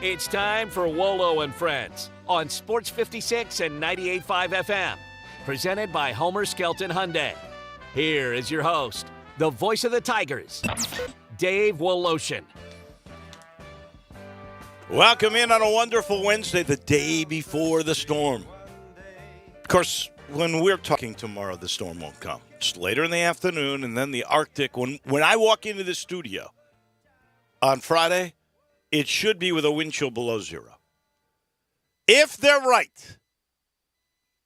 It's time for Wolo and Friends on Sports 56 and 98.5 FM. Presented by Homer Skelton Hyundai. Here is your host, the voice of the Tigers, Dave Woloshin. Welcome in on a wonderful Wednesday, the day before the storm. Of course, when we're talking tomorrow, the storm won't come. It's later in the afternoon, and then the Arctic. When I walk into the studio on Friday, it should be with a wind chill below zero. If they're right,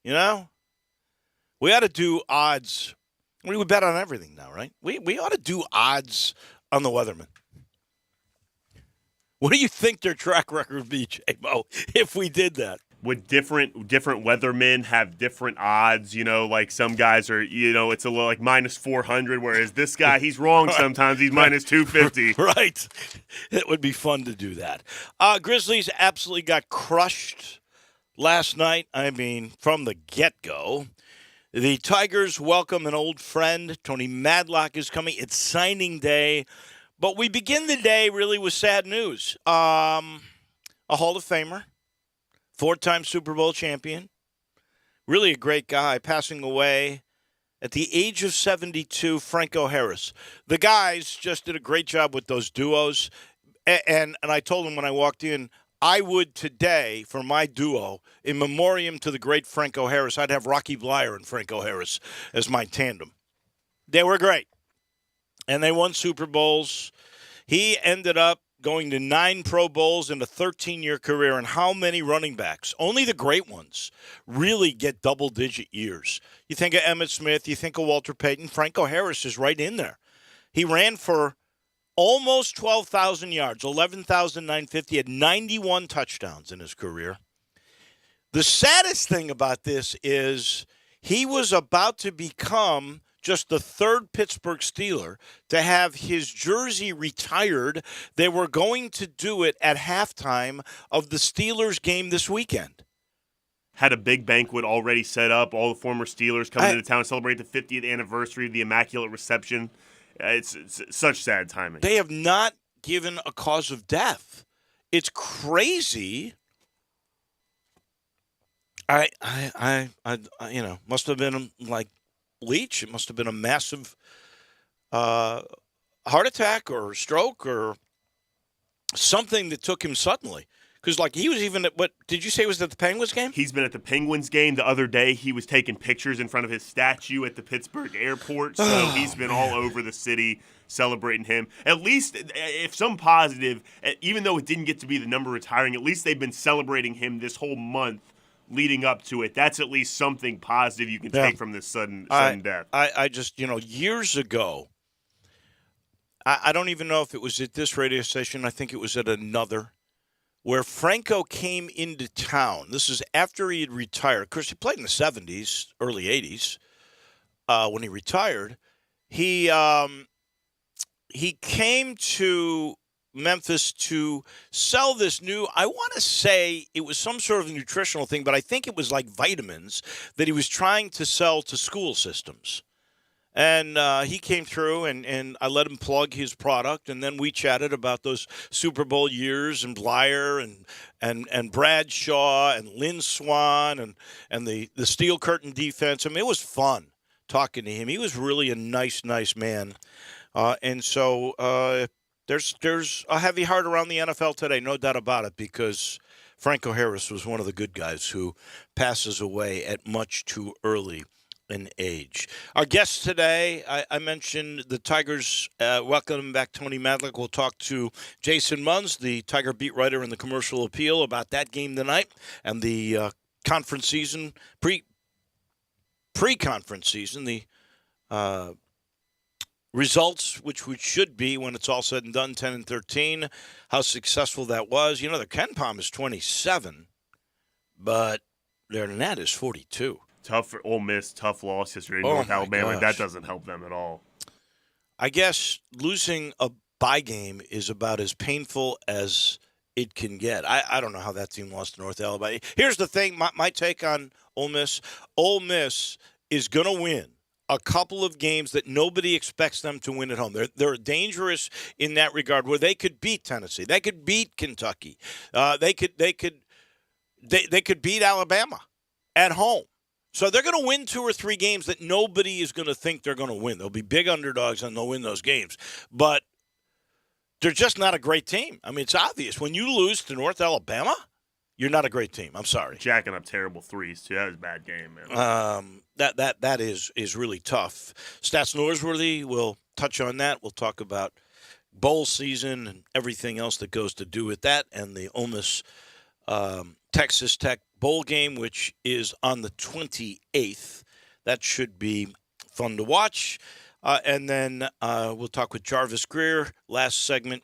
you know, we ought to do odds. We bet on everything now, right? We ought to do odds on the weathermen. What do you think their track record would be, J-Mo, if we did that? Would different weathermen have different odds? You know, like some guys are, you know, it's a little like minus 400, whereas this guy, he's wrong sometimes. He's minus 250. Right. It would be fun to do that. Grizzlies absolutely got crushed last night. I mean, from the get-go. The Tigers welcome an old friend. Tony Madlock is coming. It's signing day. But we begin the day really with sad news. A Hall of Famer, four-time Super Bowl champion, really a great guy, passing away at the age of 72, Franco Harris. The guys just did a great job with those duos. And I told them when I walked in, I would today, for my duo, in memoriam to the great Franco Harris, I'd have Rocky Bleier and Franco Harris as my tandem. They were great. And they won Super Bowls. He ended up going to 9 Pro Bowls in a 13-year career. And how many running backs? Only the great ones really get double-digit years. You think of Emmitt Smith, you think of Walter Payton. Franco Harris is right in there. He ran for almost 12,000 yards, 11,950, had 91 touchdowns in his career. The saddest thing about this is he was about to become just the third Pittsburgh Steeler to have his jersey retired. They were going to do it at halftime of the Steelers game this weekend. Had a big banquet already set up. All the former Steelers coming into town to celebrate the 50th anniversary of the Immaculate Reception. It's such sad timing. They have not given a cause of death. It's crazy. I you know, must have been like Leach. It must have been a massive heart attack or stroke or something that took him suddenly. Because, like, he was even at, what, did you say it was at the Penguins game? He's been at the Penguins game. The other day, he was taking pictures in front of his statue at the Pittsburgh airport. So he's been all over the city celebrating him. At least, if some positive, even though it didn't get to be the number retiring, at least they've been celebrating him this whole month leading up to it. That's at least something positive you can take from this sudden death. I just, you know, years ago, I don't even know if it was at this radio station. I think it was at another, where Franco came into town. This is after he had retired. Of course, he played in the 70s, early 80s. When he retired, he came to Memphis to sell this new, I want to say it was some sort of nutritional thing, but I think it was like vitamins that he was trying to sell to school systems. And he came through, and I let him plug his product, and then we chatted about those Super Bowl years and Bleier and Bradshaw and Lynn Swann and the Steel Curtain defense. I mean, it was fun talking to him. He was really a nice man. And so there's a heavy heart around the NFL today, no doubt about it, because Franco Harris was one of the good guys who passes away at much too early an age. Our guest today, I mentioned the Tigers. Welcome back, Tony Madlock. We'll talk to Jason Munz, the Tiger beat writer in the Commercial Appeal, about that game tonight and the conference season, pre-conference season, the results, which should be, when it's all said and done, 10-13, how successful that was. You know, the Ken Palm is 27, but their net is 42. Tough for Ole Miss, tough loss history in North Alabama. Gosh. That doesn't help them at all. I guess losing a bye game is about as painful as it can get. I don't know how that team lost to North Alabama. Here's the thing, my take on Ole Miss. Ole Miss is going to win a couple of games that nobody expects them to win at home. They're dangerous in that regard, where they could beat Tennessee, they could beat Kentucky, they could beat Alabama at home. So they're going to win 2 or 3 games that nobody is going to think they're going to win. They'll be big underdogs and they'll win those games. But they're just not a great team. I mean, it's obvious. When you lose to North Alabama, you're not a great team. I'm sorry. Jacking up terrible threes, too. That was a bad game, man. That is really tough. Stats Norsworthy, we'll touch on that. We'll talk about bowl season and everything else that goes to do with that, and the Ole Miss Texas Tech bowl game, which is on the 28th. That should be fun to watch. And then we'll talk with Jarvis Greer, last segment,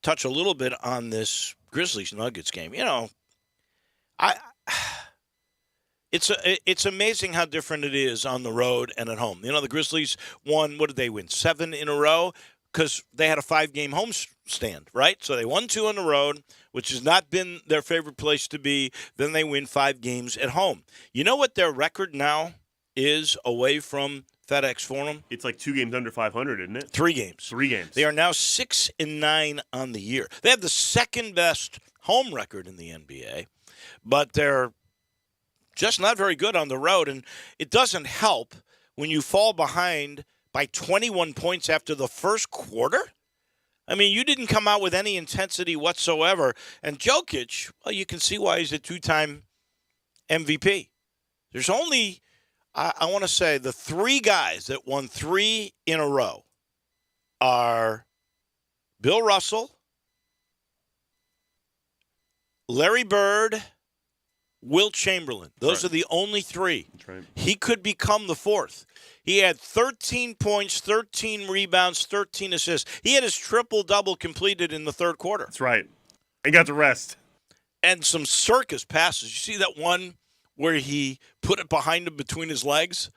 touch a little bit on this Grizzlies-Nuggets game. You know, it's amazing how different it is on the road and at home. You know, the Grizzlies won, what did they win, 7 in a row? Because they had a 5-game homestand, right? So they won 2 on the road, which has not been their favorite place to be. Then they win 5 games at home. You know what their record now is away from FedEx Forum? It's like 2 games under 500, isn't it? 3 games. 3 games. They are now 6-9 on the year. They have the second best home record in the NBA, but they're just not very good on the road. And it doesn't help when you fall behind by 21 points after the first quarter. I mean, you didn't come out with any intensity whatsoever. And Jokic, well, you can see why he's a 2-time MVP. There's only, I want to say, the 3 guys that won 3 in a row are Bill Russell, Larry Bird, Wilt Chamberlain. Those are the only 3. That's right. He could become the 4th. He had 13 points, 13 rebounds, 13 assists. He had his triple-double completed in the third quarter. That's right. And got the rest. And some circus passes. You see that one where he put it behind him between his legs?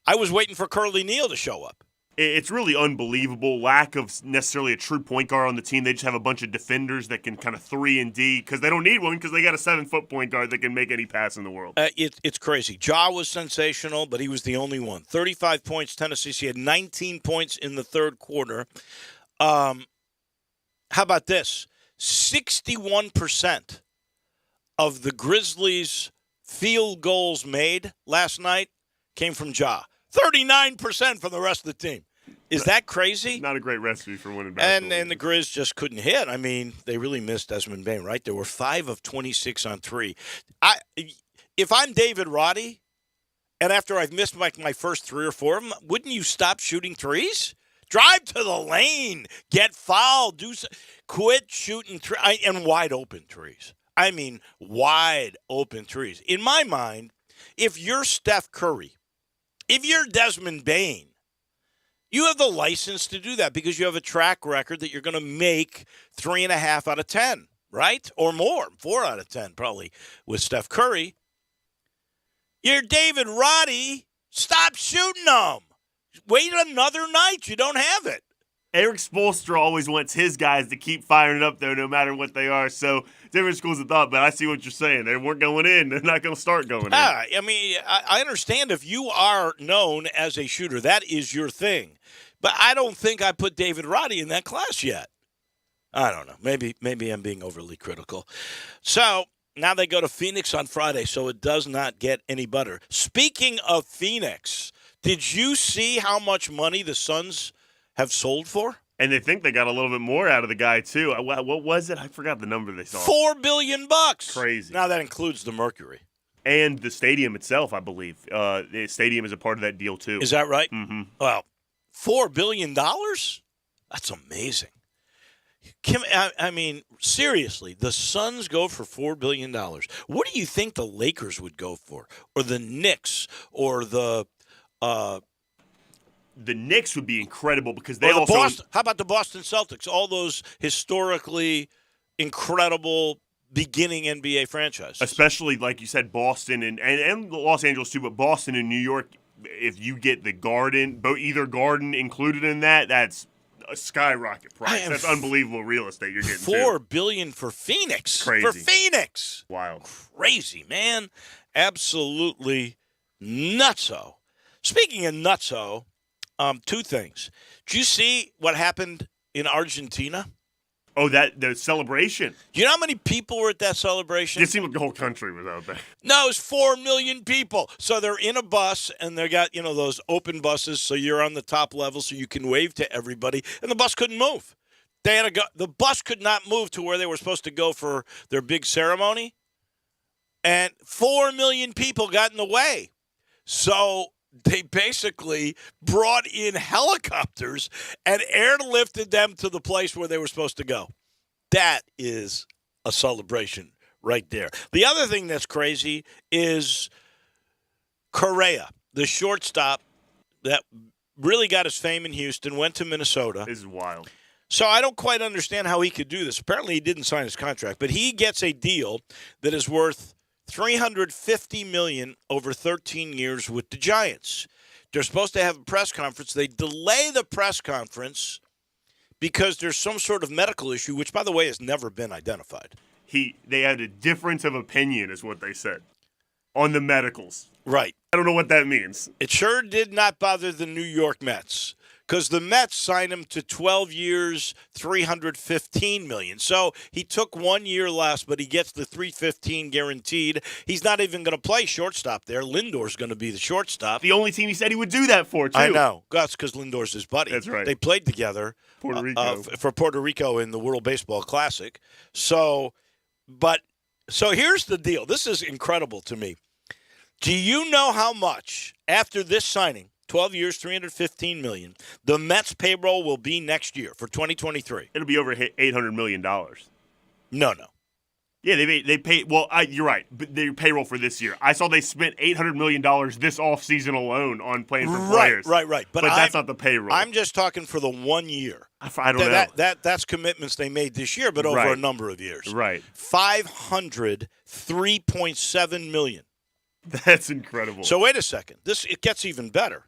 I was waiting for Curly Neal to show up. It's really unbelievable. Lack of necessarily a true point guard on the team. They just have a bunch of defenders that can kind of 3 and D because they don't need one because they got a 7-foot point guard that can make any pass in the world. It's crazy. Ja was sensational, but he was the only one. 35 points, Tennessee. He had 19 points in the third quarter. How about this? 61% of the Grizzlies' field goals made last night came from Ja. 39% from the rest of the team. Is that crazy? Not a great recipe for winning basketball. And the Grizz just couldn't hit. I mean, they really missed Desmond Bane, right? There were 5 of 26 on 3. If I'm David Roddy, and after I've missed my first 3 or 4 of them, wouldn't you stop shooting threes? Drive to the lane, get fouled, quit shooting and wide open threes. I mean, wide open threes. In my mind, if you're Steph Curry, if you're Desmond Bane, you have the license to do that because you have a track record that you're going to make 3.5 out of 10, right? Or more, 4 out of 10 probably with Steph Curry. You're David Roddy. Stop shooting them. Wait another night. You don't have it. Eric Spoelstra always wants his guys to keep firing up, though, no matter what they are. So different schools of thought, but I see what you're saying. They weren't going in. They're not going to start going in. I mean, I understand if you are known as a shooter, that is your thing. But I don't think I put David Roddy in that class yet. I don't know. Maybe I'm being overly critical. So now they go to Phoenix on Friday, so it does not get any better. Speaking of Phoenix, did you see how much money the Suns have sold for? And they think they got a little bit more out of the guy, too. What was it? I forgot the number they saw. $4 billion. Crazy. Now that includes the Mercury. And the stadium itself, I believe. The stadium is a part of that deal, too. Is that right? Mm-hmm. Well, $4 billion? That's amazing. I mean, seriously, the Suns go for $4 billion. What do you think the Lakers would go for? Or the Knicks? Or the Knicks would be incredible because they also. How about the Boston Celtics? All those historically incredible beginning NBA franchises. Especially, like you said, Boston and Los Angeles too, but Boston and New York, if you get the Garden, either Garden included in that, that's a skyrocket price. That's unbelievable real estate you're getting. $4 billion for Phoenix. Crazy. For Phoenix. Wild. Crazy, man. Absolutely nutso. Speaking of nutso, two things. Did you see what happened in Argentina? Oh, the celebration. Do you know how many people were at that celebration? It seemed like the whole country was out there. No, it was 4 million people. So they're in a bus, and they got, those open buses, so you're on the top level so you can wave to everybody, and the bus couldn't move. They had to go. The bus could not move to where they were supposed to go for their big ceremony, and 4 million people got in the way. So they basically brought in helicopters and airlifted them to the place where they were supposed to go. That is a celebration right there. The other thing that's crazy is Correa, the shortstop that really got his fame in Houston, went to Minnesota. This is wild. So I don't quite understand how he could do this. Apparently he didn't sign his contract, but he gets a deal that is worth $350 million over 13 years with the Giants. They're supposed to have a press conference. They delay the press conference because there's some sort of medical issue, which, by the way, has never been identified. They had a difference of opinion, is what they said, on the medicals. Right. I don't know what that means. It sure did not bother the New York Mets, because the Mets signed him to 12 years, $315 million. So he took 1 year less, but he gets the $315 guaranteed. He's not even going to play shortstop there. Lindor's going to be the shortstop. The only team he said he would do that for, too. I know. That's because Lindor's his buddy. That's right. They played together Puerto Rico. For Puerto Rico in the World Baseball Classic. So here's the deal. This is incredible to me. Do you know how much, after this signing, 12 years, $315 million, the Mets payroll will be next year for 2023? It'll be over $800 million. No. Yeah, they pay. Well, you're right. But their payroll for this year, I saw they spent $800 million this offseason alone on playing for players. Right. But that's not the payroll. I'm just talking for the 1 year. I don't know. That's commitments they made this year, but over a number of years. Right. $503.7 million. That's incredible. So wait a second. It gets even better.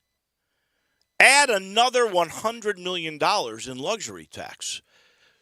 Add another $100 million in luxury tax.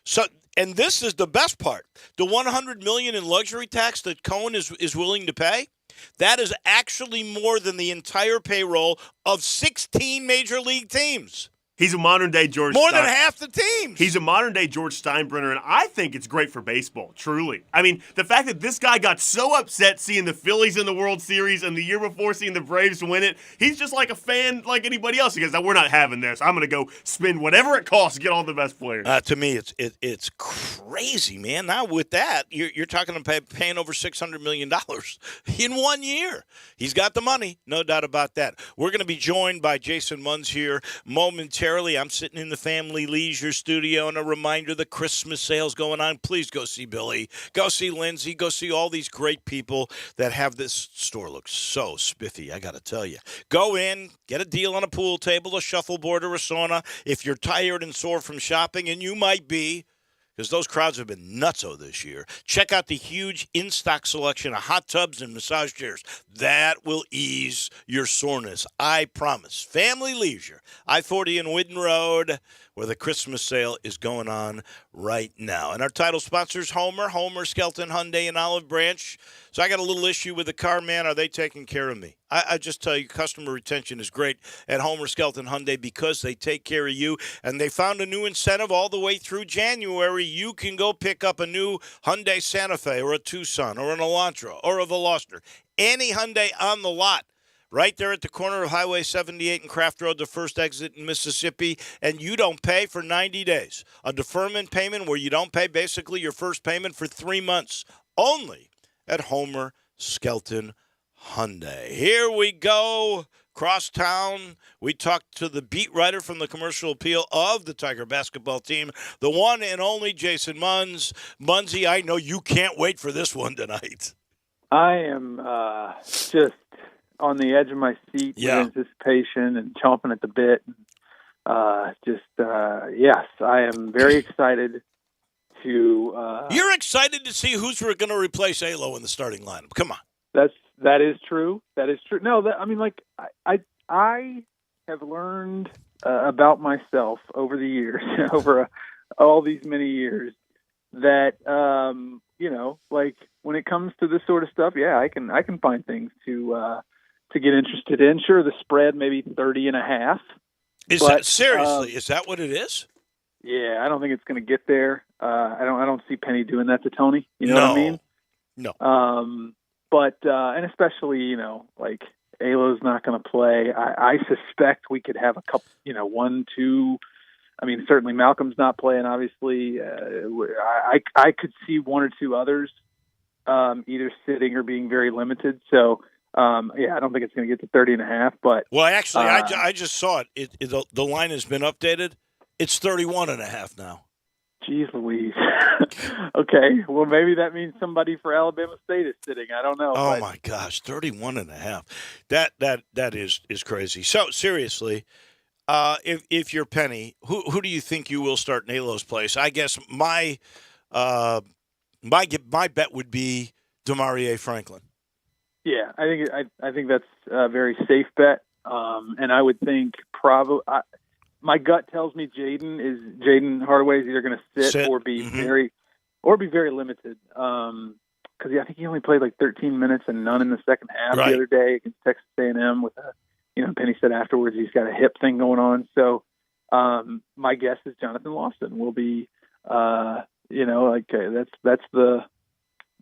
So, and this is the best part. The $100 million in luxury tax that Cohen is willing to pay, that is actually more than the entire payroll of 16 major league teams. He's a modern-day George More than half the teams. He's a modern-day George Steinbrenner, and I think it's great for baseball, truly. I mean, the fact that this guy got so upset seeing the Phillies in the World Series and the year before seeing the Braves win it, he's just like a fan like anybody else. He goes, we're not having this. I'm going to go spend whatever it costs to get all the best players. To me, it's crazy, man. Now with that, you're talking about paying over $600 million in 1 year. He's got the money, no doubt about that. We're going to be joined by Jason Munz here momentarily. I'm sitting in the Family Leisure studio, and a reminder, the Christmas sale's going on. Please go see Billy. Go see Lindsay. Go see all these great people that have this store. Looks so spiffy, I got to tell you. Go in, get a deal on a pool table, a shuffleboard, or a sauna. If you're tired and sore from shopping, and you might be, because those crowds have been nutso this year. Check out the huge in-stock selection of hot tubs and massage chairs. That will ease your soreness, I promise. Family Leisure, I-40 and Whidden Road, where the Christmas sale is going on right now. And our title sponsors, Homer Skelton Hyundai and Olive Branch. So I got a little issue with the car, man. Are they taking care of me? I just tell you, customer retention is great at Homer Skelton Hyundai because they take care of you. And they found a new incentive all the way through January. You can go pick up a new Hyundai Santa Fe or a Tucson or an Elantra or a Veloster. Any Hyundai on the lot. Right there at the corner of Highway 78 and Craft Road, the first exit in Mississippi, and you don't pay for 90 days. A deferment payment where you don't pay basically your first payment for 3 months. Only at Homer Skelton Hyundai. Here we go. Cross town, we talked to the beat writer from the Commercial Appeal of the Tiger basketball team, the one and only Jason Munz. Munzie, I know you can't wait for this one tonight. I am just on the edge of my seat with anticipation and chomping at the bit. Yes, I am very excited to. You're excited to see who's going to replace Alo in the starting lineup. Come on. That is true. That is true. No, I have learned about myself over the years, over all these many years, that when it comes to this sort of stuff, I can find things to to get interested in. Sure, the spread maybe 30.5. Is that seriously? Is that what it is? Yeah, I don't think it's going to get there. I don't see Penny doing that to Tony. You know what I mean? No. But and especially like Alo's not going to play. I suspect we could have a couple. 1, 2. I mean, certainly Malcolm's not playing. Obviously, I could see 1 or 2 others either sitting or being very limited. So. I don't think it's going to get to 30.5. But actually, I just saw it. The line has been updated. It's 31.5 now. Geez Louise. Okay, well maybe that means somebody for Alabama State is sitting. I don't know. Oh my gosh, 31.5. That is crazy. So seriously, if you're Penny, who do you think you will start in Alo's place? I guess my bet would be DeMarie Franklin. Yeah, I think that's a very safe bet, and I would think probably my gut tells me Jaden Hardaway is either going to sit or be very limited. Because I think he only played like 13 minutes and none in the second half the other day against Texas A&M. With Penny said afterwards he's got a hip thing going on. So my guess is Jonathan Lawson will be. That's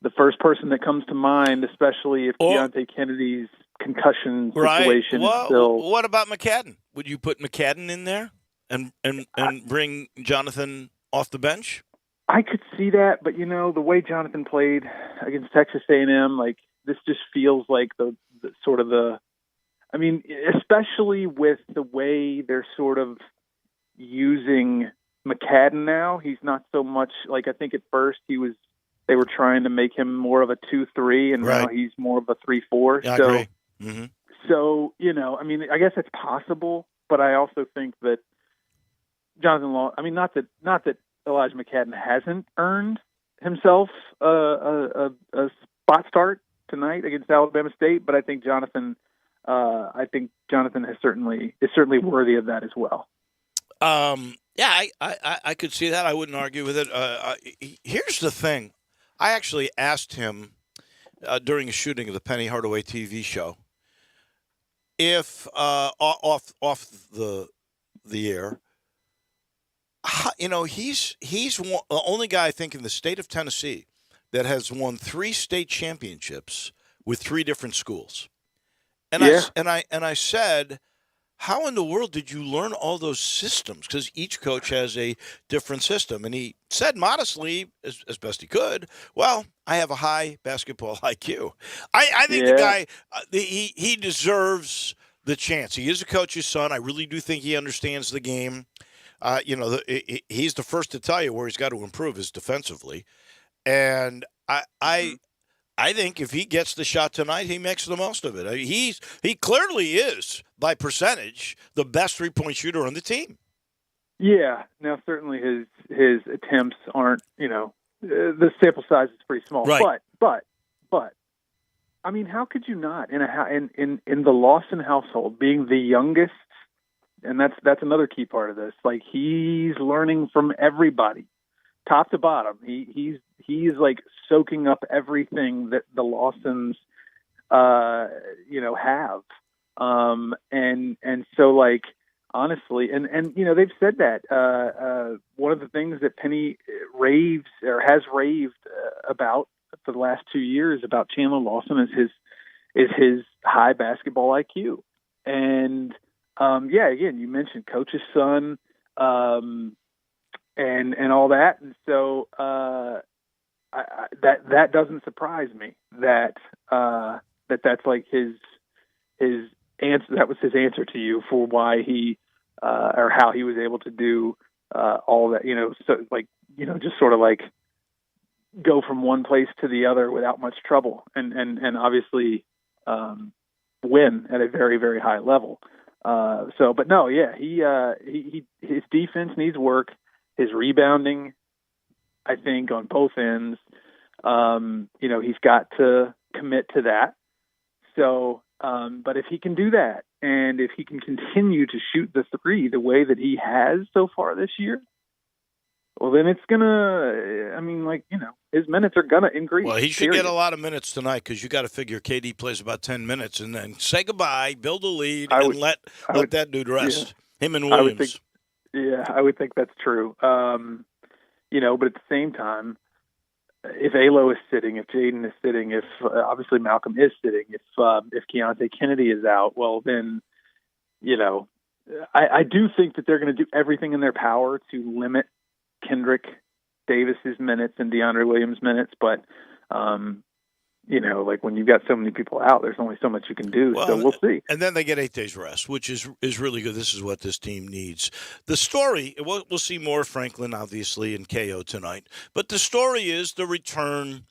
the first person that comes to mind, especially if Deontay Kennedy's concussion situation is still. What about McCadden? Would you put McCadden in there and bring Jonathan off the bench? I could see that, but the way Jonathan played against Texas A&M, like this just feels like the sort of the. I mean, especially with the way they're sort of using McCadden now, he's not so much like I think at first they were trying to make him more of a 2-3, and now he's more of a 3-4. Yeah, so, I agree. Mm-hmm. So I mean, I guess it's possible, but I also think that Jonathan Law. I mean, not that Elijah McCadden hasn't earned himself a spot start tonight against Alabama State, but I think Jonathan. Is certainly worthy of that as well. I could see that. I wouldn't argue with it. Here's the thing. I actually asked him during a shooting of the Penny Hardaway TV show if off the air, he's the only guy I think in the state of Tennessee that has won 3 state championships with 3 different schools. And I said, how in the world did you learn all those systems? Because each coach has a different system. And he said modestly, as best he could, well, I have a high basketball IQ. I think the guy, he deserves the chance. He is a coach's son. I really do think he understands the game. He's the first to tell you where he's got to improve is defensively. And I think if he gets the shot tonight, he makes the most of it. He clearly is, by percentage, the best 3-point shooter on the team. Yeah. Now, certainly his attempts aren't, the sample size is pretty small. Right. But, I mean, how could you not in the Lawson household, being the youngest, and that's another key part of this. Like he's learning from everybody, top to bottom. He's like soaking up everything that the Lawsons, have. And so like, honestly, and they've said that, one of the things that Penny has raved about for the last 2 years about Chandler Lawson is his high basketball IQ. And, again, you mentioned coach's son, and all that. And so, that doesn't surprise me that that's like his answer. That was his answer to you for why he or how he was able to do all that. So like just sort of like go from one place to the other without much trouble, and obviously win at a very, very high level. But no, yeah, he his defense needs work. His rebounding, I think, on both ends, he's got to commit to that. So, but if he can do that, and if he can continue to shoot the three the way that he has so far this year, well, then it's gonna. I mean, like, his minutes are gonna increase. Well, he should period. get a lot of minutes tonight because you got to figure KD plays about 10 minutes and then say goodbye, build a lead, and let that dude rest. Yeah, him and Williams. I would think that's true. But at the same time, if Alo is sitting, if Jaden is sitting, if obviously Malcolm is sitting, if Keontae Kennedy is out, well, then, I do think that they're going to do everything in their power to limit Kendrick Davis's minutes and DeAndre Williams' minutes, but like when you've got so many people out, there's only so much you can do. So we'll see. And then they get 8 days rest, which is really good. This is what this team needs. The story, we'll see more Franklin, obviously, and KO tonight. But the story is the return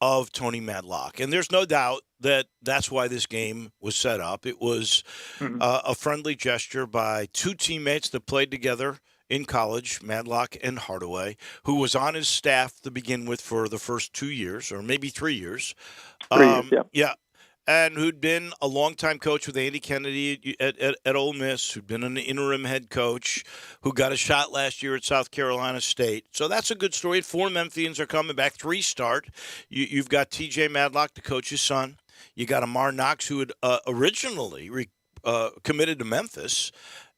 of Tony Madlock. And there's no doubt that that's why this game was set up. It was a friendly gesture by two teammates that played together in college, Madlock and Hardaway, who was on his staff to begin with for the first 2 years, or maybe 3 years. 3 years, yeah. Yeah. And who'd been a longtime coach with Andy Kennedy at Ole Miss, who'd been an interim head coach, who got a shot last year at South Carolina State. So that's a good story. 4 Memphians are coming back, 3 start. You've got TJ Madlock, the coach's son. You got Amar Knox, who had originally committed to Memphis.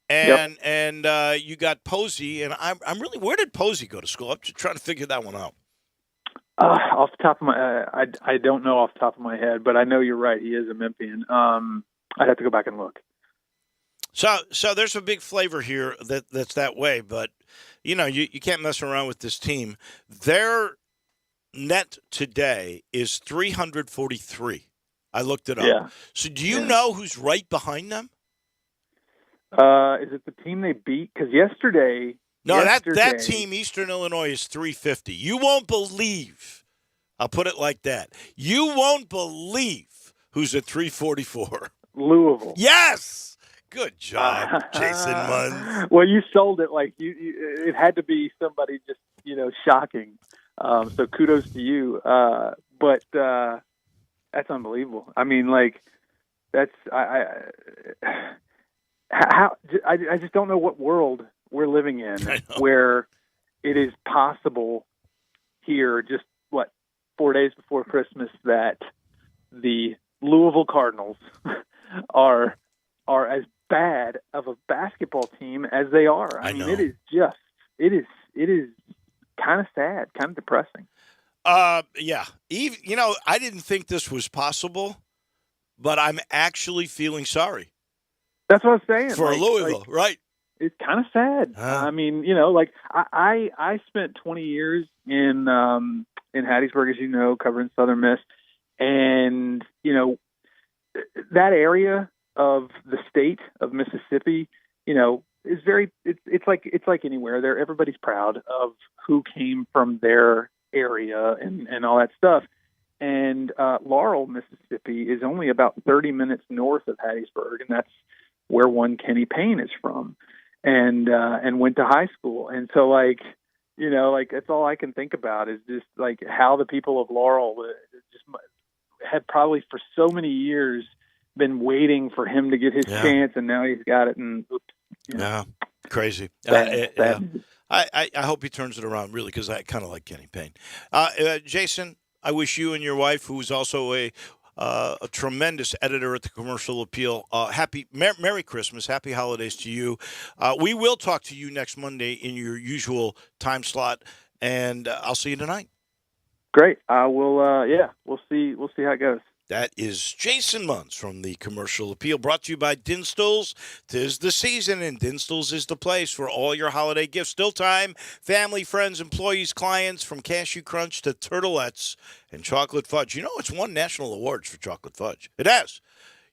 And you got Posey, and I'm really, where did Posey go to school? I'm just trying to figure that one out. Off the top of my, I don't know off the top of my head, but I know you're right. He is a Memphian. I'd have to go back and look. So there's a big flavor here that's that way, but you can't mess around with this team. Their net today is 343. I looked it up. Yeah. So do you know who's right behind them? Is it the team they beat? Because yesterday. No, that team, Eastern Illinois, is 350. You won't believe. I'll put it like that. You won't believe who's at 344. Louisville. Yes. Good job, Jason Munn. Well, you sold it like you. It had to be somebody just shocking. So kudos to you. But that's unbelievable. I mean, like that's I just don't know what world we're living in where it is possible here, just 4 days before Christmas, that the Louisville Cardinals are as bad of a basketball team as they are. I mean, it is kind of sad, kind of depressing. Yeah. I didn't think this was possible, but I'm actually feeling sorry. That's what I was saying. For Louisville, right? It's kind of sad. I mean, I spent 20 years in Hattiesburg, as you know, covering Southern Miss, and that area of the state of Mississippi, is very. It's like anywhere there. Everybody's proud of who came from their area and all that stuff. And Laurel, Mississippi, is only about 30 minutes north of Hattiesburg, and that's where one Kenny Payne is from, and went to high school. And so, that's all I can think about is just how the people of Laurel just had probably for so many years been waiting for him to get his chance, and now he's got it. And crazy. Bad. I hope he turns it around, really, because I kind of like Kenny Payne. Jason, I wish you and your wife, who is also a tremendous editor at the Commercial Appeal, Merry Christmas, Happy Holidays to you. We will talk to you next Monday in your usual time slot, and I'll see you tonight. Great. I will. We'll see. We'll see how it goes. That is Jason Munz from the Commercial Appeal, brought to you by Dinstall's. 'Tis the season, and Dinstall's is the place for all your holiday gifts. Still time, family, friends, employees, clients, from Cashew Crunch to Turtlettes and Chocolate Fudge. It's won national awards for Chocolate Fudge. It has.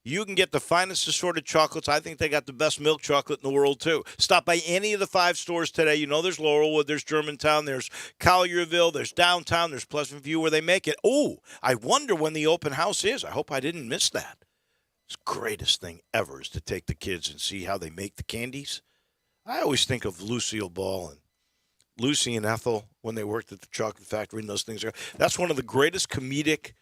You can get the finest assorted chocolates. I think they got the best milk chocolate in the world, too. Stop by any of the 5 stores today. There's Laurelwood, there's Germantown, there's Collierville, there's downtown, there's Pleasant View where they make it. Oh, I wonder when the open house is. I hope I didn't miss that. It's the greatest thing ever is to take the kids and see how they make the candies. I always think of Lucille Ball and Lucy and Ethel when they worked at the chocolate factory and those things. That's one of the greatest comedic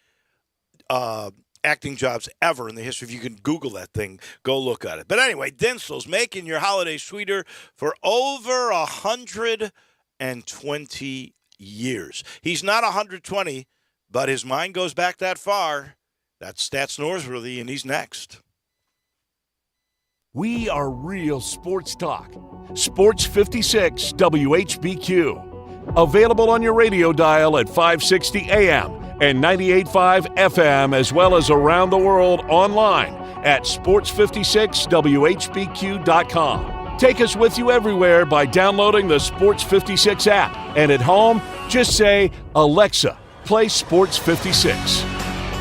acting jobs ever in the history. If you can Google that thing, go look at it. But anyway, Dinstall's, making your holiday sweeter for over 100 120 years. He's not 120, but his mind goes back that far. That's Stats Norsworthy, and he's next. We are real sports talk. Sports 56 WHBQ. Available on your radio dial at 560 AM and 98.5 FM, as well as around the world online at sports56whbq.com. Take us with you everywhere by downloading the Sports 56 app. And at home, just say, Alexa, play Sports 56.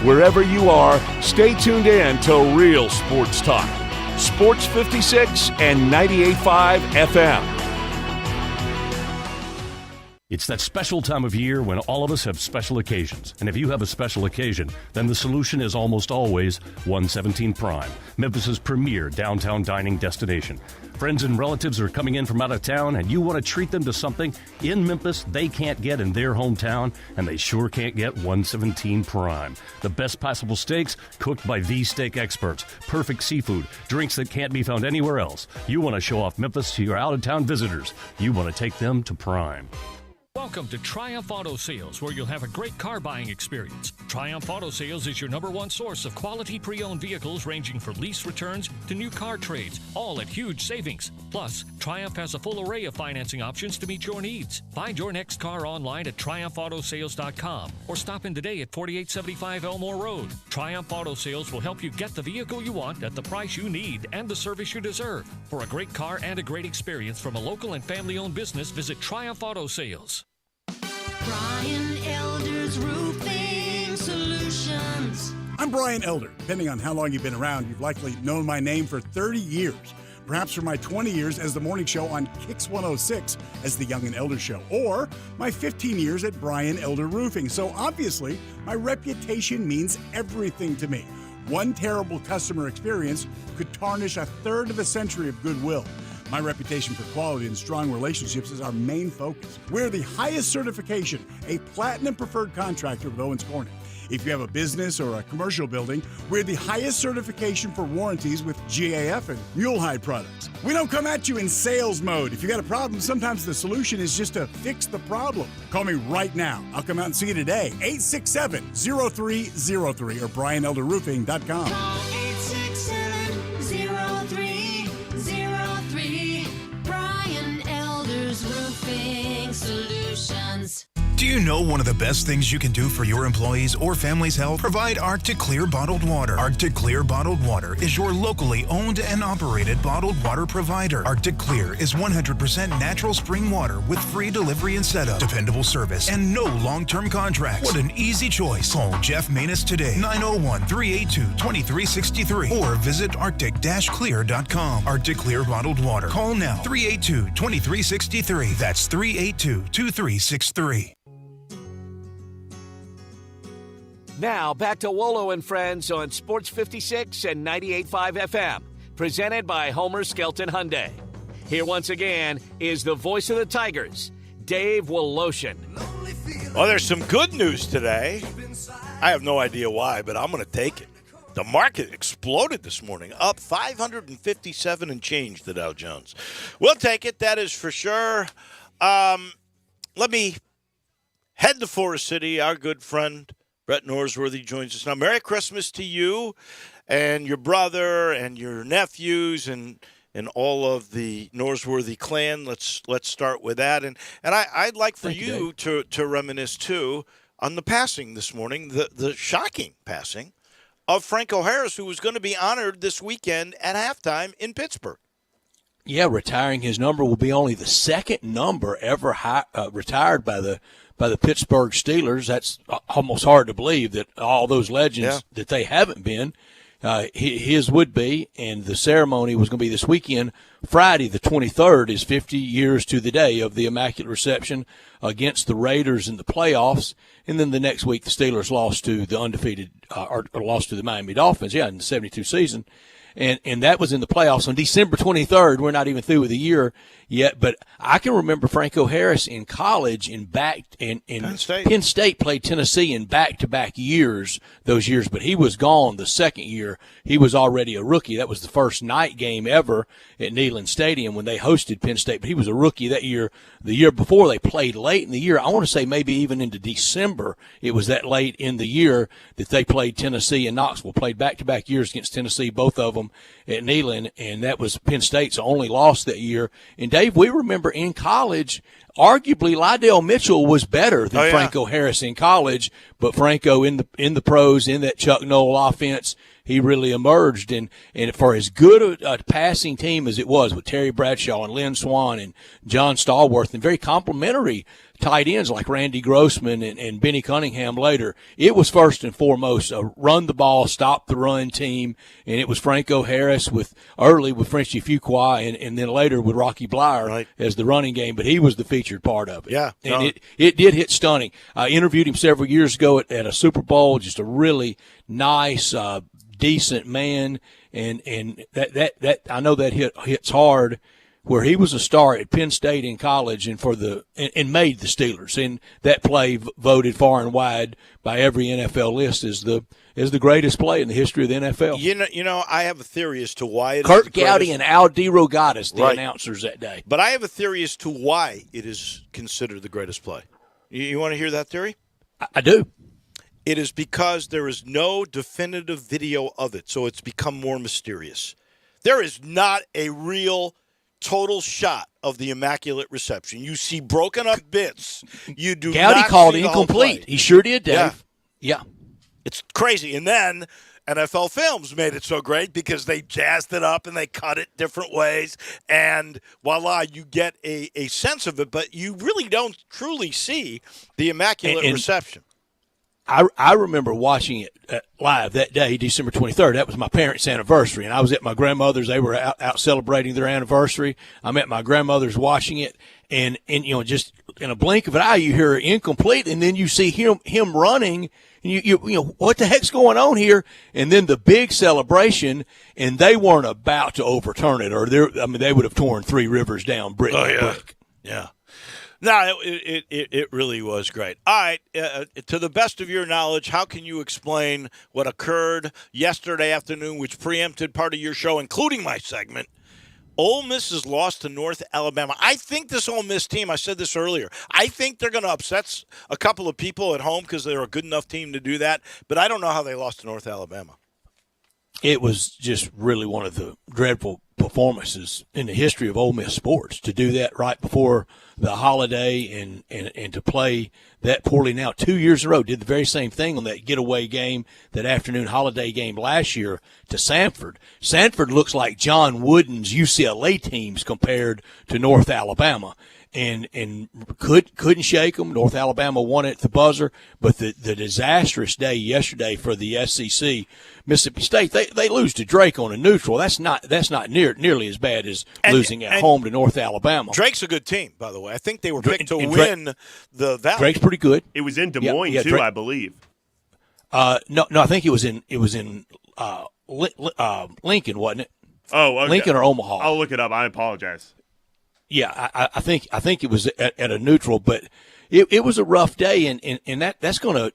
Wherever you are, stay tuned in to Real Sports Talk. Sports 56 and 98.5 FM. It's that special time of year when all of us have special occasions. And if you have a special occasion, then the solution is almost always 117 Prime, Memphis's premier downtown dining destination. Friends and relatives are coming in from out of town, and you want to treat them to something in Memphis they can't get in their hometown, and they sure can't get 117 Prime. The best possible steaks cooked by the steak experts, perfect seafood, drinks that can't be found anywhere else. You want to show off Memphis to your out-of-town visitors. You want to take them to Prime. Welcome to Triumph Auto Sales, where you'll have a great car buying experience. Triumph Auto Sales is your #1 source of quality pre-owned vehicles ranging from lease returns to new car trades, all at huge savings. Plus, Triumph has a full array of financing options to meet your needs. Find your next car online at triumphautosales.com or stop in today at 4875 Elmore Road. Triumph Auto Sales will help you get the vehicle you want at the price you need and the service you deserve. For a great car and a great experience from a local and family-owned business, visit Triumph Auto Sales. Brian Elder's Roofing Solutions. I'm Brian Elder. Depending on how long you've been around, you've likely known my name for 30 years. Perhaps for my 20 years as the morning show on Kix 106 as the Young and Elder Show, or my 15 years at Brian Elder Roofing. So obviously, my reputation means everything to me. One terrible customer experience could tarnish a third of a century of goodwill. My reputation for quality and strong relationships is our main focus. We're the highest certification, a platinum preferred contractor with Owens Corning. If you have a business or a commercial building, we're the highest certification for warranties with GAF and Mulehide products. We don't come at you in sales mode. If you got a problem, sometimes the solution is just to fix the problem. Call me right now. I'll come out and see you today. 867-0303 or BrianElderRoofing.com. Call 867-0303. Brian Elder's Roofing Solutions. Do you know one of the best things you can do for your employees or family's health? Provide Arctic Clear bottled water. Arctic Clear bottled water is your locally owned and operated bottled water provider. Arctic Clear is 100% natural spring water with free delivery and setup, dependable service, and no long-term contracts. What an easy choice. Call Jeff Manus today, 901-382-2363, or visit arctic-clear.com. Arctic Clear bottled water. Call now, 382-2363. That's 382-2363. Now, back to Wolo and Friends on Sports 56 and 98.5 FM, presented by Homer Skelton Hyundai. Here once again is the voice of the Tigers, Dave Woloshin. Well, there's some good news today. I have no idea why, but I'm going to take it. The market exploded this morning, up 557 and change, the Dow Jones. We'll take it, that is for sure. Let me head to Forest City. Our good friend Brett Norsworthy joins us now. Merry Christmas to you and your brother and your nephews and all of the Norsworthy clan. Let's start with that. And I'd like for you to reminisce, too, on the passing this morning, the shocking passing of Franco Harris, who was going to be honored this weekend at halftime in Pittsburgh. Yeah, retiring. His number will be only the second number ever retired by the Pittsburgh Steelers. That's almost hard to believe that all those legends that they haven't been, his would be. And the ceremony was going to be this weekend. Friday, the 23rd, is 50 years to the day of the Immaculate Reception against the Raiders in the playoffs. And then the next week, the Steelers lost to the undefeated, or lost to the Miami Dolphins, in the 72 season. and that was in the playoffs on December 23rd. We're not even through with the year yet, but I can remember Franco Harris in college in Penn State played Tennessee in back-to-back years those years, but he was gone the second year. He was already a rookie. That was the first night game ever at Neyland Stadium when they hosted Penn State, but he was a rookie that year. The year before, they played late in the year. I want to say maybe even into December. It was that late in the year that they played Tennessee and Knoxville, played back-to-back years against Tennessee, both of them at Neyland, and that was Penn State's only loss that year. And Dave, we remember in college, arguably Lydell Mitchell was better than Franco Harris in college, but Franco in the pros, in that Chuck Noll offense, he really emerged. And for as good a passing team as it was with Terry Bradshaw and Lynn Swan and John Stallworth and very complimentary tight ends like Randy Grossman and Benny Cunningham later, it was first and foremost a run the ball, stop the run team, and it was Franco Harris early with Frenchie Fuqua and then later with Rocky Blyer as the running game, but he was the featured part of it. Yeah. And it did hit stunning. I interviewed him several years ago at a Super Bowl, just a really nice, decent man, and that I know that hits hard, where he was a star at Penn State in college and and made the Steelers, and that play voted far and wide by every NFL list as the greatest play in the history of the NFL. You know, I have a theory as to why it Kurt is the Gowdy and Al DeRogatis, the announcers that day. But I have a theory as to why it is considered the greatest play. You want to hear that theory? I do. It is because there is no definitive video of it, so it's become more mysterious. There is not a real total shot of the Immaculate Reception. You see broken up bits. You do Gowdy not called see it the whole incomplete. play. He sure did, Dave. Yeah. It's crazy. And then NFL Films made it so great because they jazzed it up and they cut it different ways. And voila, you get a sense of it, but you really don't truly see the Immaculate Reception. I remember watching it live that day, December 23rd. That was my parents' anniversary, and I was at my grandmother's. They were out celebrating their anniversary. I'm at my grandmother's watching it, and just in a blink of an eye, you hear incomplete, and then you see him running, and you know what the heck's going on here? And then the big celebration, and they weren't about to overturn it, or they would have torn Three Rivers down brick by brick. Yeah. No, it really was great. All right, to the best of your knowledge, how can you explain what occurred yesterday afternoon, which preempted part of your show, including my segment? Ole Miss has lost to North Alabama. I think this Ole Miss team, I said this earlier, I think they're going to upset a couple of people at home because they're a good enough team to do that, but I don't know how they lost to North Alabama. It was just really one of the dreadful performances in the history of Ole Miss sports to do that right before the holiday and to play that poorly now 2 years in a row. Did the very same thing on that getaway game, that afternoon holiday game last year to Samford. Samford looks like John Wooden's UCLA teams compared to North Alabama. And couldn't shake them. North Alabama won it at the buzzer, but the disastrous day yesterday for the SEC, Mississippi State, they lose to Drake on a neutral. That's not nearly as bad as losing at home to North Alabama. Drake's a good team, by the way. I think they were picked to win the Valley. Drake's pretty good. It was in Des Moines too, I believe. No, I think it was in Lincoln, wasn't it? Oh, okay. Lincoln or Omaha. I'll look it up. I apologize. Yeah, I think it was at a neutral, but it was a rough day, and that's gonna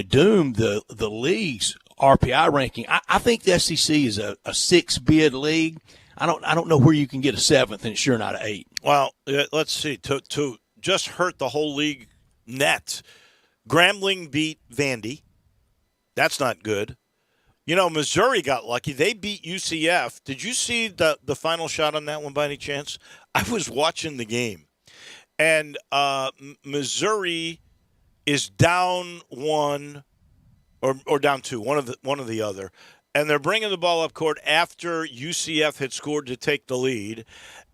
doom the league's RPI ranking. I think the SEC is a 6-bid league. I don't know where you can get a 7th, and it's sure not an 8. Well, let's see. To just hurt the whole league net, Grambling beat Vandy. That's not good. You know, Missouri got lucky. They beat UCF. Did you see the final shot on that one by any chance? I was watching the game, and Missouri is down 1 or down 2, one of the other, and they're bringing the ball up court after UCF had scored to take the lead,